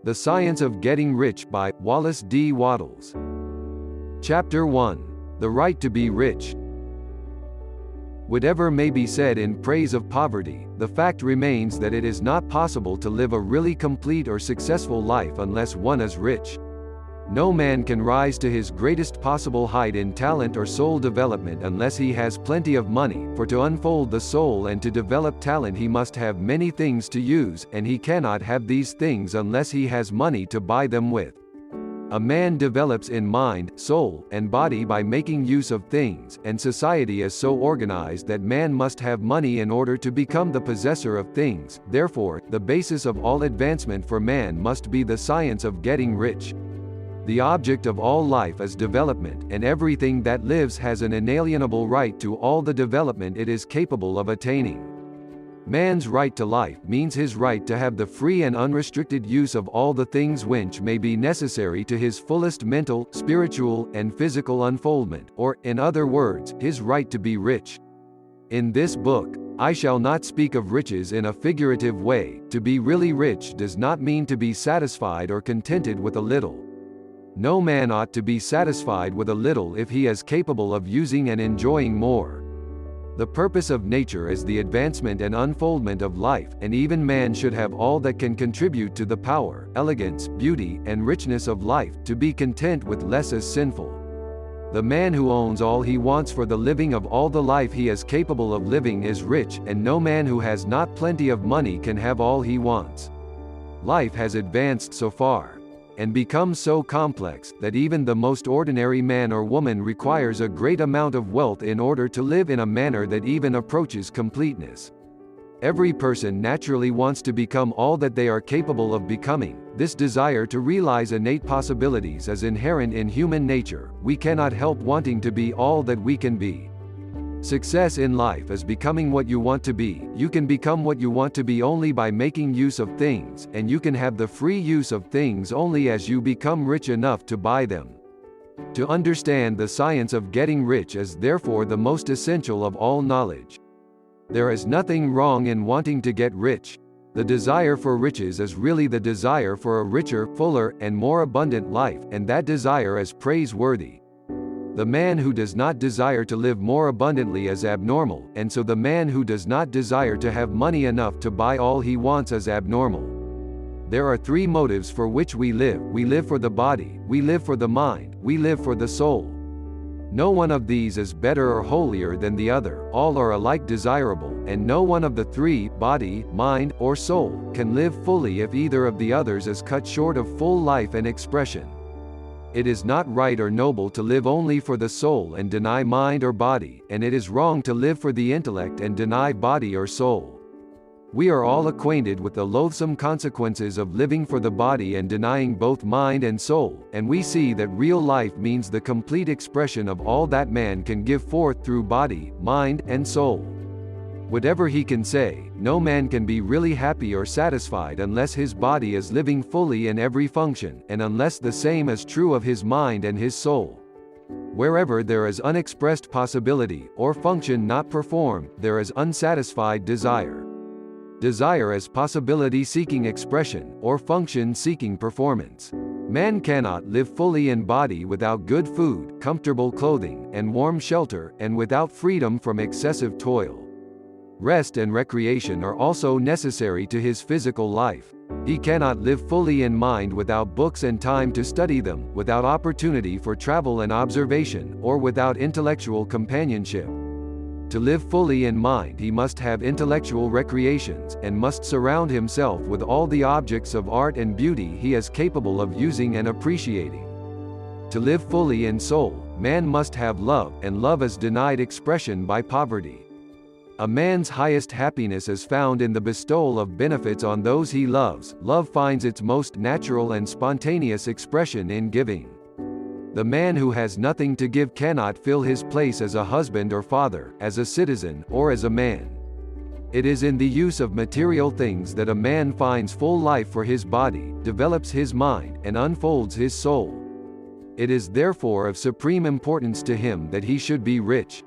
The Science of Getting Rich by Wallace D. Wattles. Chapter 1. The Right to be Rich. Whatever may be said in praise of poverty, the fact remains that it is not possible to live a really complete or successful life unless one is rich. No man can rise to his greatest possible height in talent or soul development unless he has plenty of money, for to unfold the soul and to develop talent he must have many things to use, and he cannot have these things unless he has money to buy them with. A man develops in mind, soul, and body by making use of things, and society is so organized that man must have money in order to become the possessor of things. Therefore, the basis of all advancement for man must be the science of getting rich. The object of all life is development, and everything that lives has an inalienable right to all the development it is capable of attaining. Man's right to life means his right to have the free and unrestricted use of all the things which may be necessary to his fullest mental, spiritual, and physical unfoldment, or, in other words, his right to be rich. In this book, I shall not speak of riches in a figurative way. To be really rich does not mean to be satisfied or contented with a little. No man ought to be satisfied with a little if he is capable of using and enjoying more. The purpose of nature is the advancement and unfoldment of life, and even man should have all that can contribute to the power, elegance, beauty, and richness of life. To be content with less is sinful. The man who owns all he wants for the living of all the life he is capable of living is rich, and no man who has not plenty of money can have all he wants. Life has advanced so far, and become so complex, that even the most ordinary man or woman requires a great amount of wealth in order to live in a manner that even approaches completeness. Every person naturally wants to become all that they are capable of becoming. This desire to realize innate possibilities is inherent in human nature. We cannot help wanting to be all that we can be. Success in life is becoming what you want to be. You can become what you want to be only by making use of things, and you can have the free use of things only as you become rich enough to buy them. To understand the science of getting rich is therefore the most essential of all knowledge. There is nothing wrong in wanting to get rich. The desire for riches is really the desire for a richer, fuller, and more abundant life, and that desire is praiseworthy. The man who does not desire to live more abundantly is abnormal, and so the man who does not desire to have money enough to buy all he wants is abnormal. There are three motives for which we live. We live for the body, we live for the mind, we live for the soul. No one of these is better or holier than the other. All are alike desirable, and no one of the three, body, mind, or soul, can live fully if either of the others is cut short of full life and expression. It is not right or noble to live only for the soul and deny mind or body, and it is wrong to live for the intellect and deny body or soul. We are all acquainted with the loathsome consequences of living for the body and denying both mind and soul, and we see that real life means the complete expression of all that man can give forth through body, mind, and soul. Whatever he can say, no man can be really happy or satisfied unless his body is living fully in every function, and unless the same is true of his mind and his soul. Wherever there is unexpressed possibility, or function not performed, there is unsatisfied desire. Desire is possibility-seeking expression, or function-seeking performance. Man cannot live fully in body without good food, comfortable clothing, and warm shelter, and without freedom from excessive toil. Rest and recreation are also necessary to his physical life. He cannot live fully in mind without books and time to study them, without opportunity for travel and observation, or without intellectual companionship. To live fully in mind he must have intellectual recreations, and must surround himself with all the objects of art and beauty he is capable of using and appreciating. To live fully in soul, man must have love, and love is denied expression by poverty. A man's highest happiness is found in the bestowal of benefits on those he loves. Love finds its most natural and spontaneous expression in giving. The man who has nothing to give cannot fill his place as a husband or father, as a citizen, or as a man. It is in the use of material things that a man finds full life for his body, develops his mind, and unfolds his soul. It is therefore of supreme importance to him that he should be rich.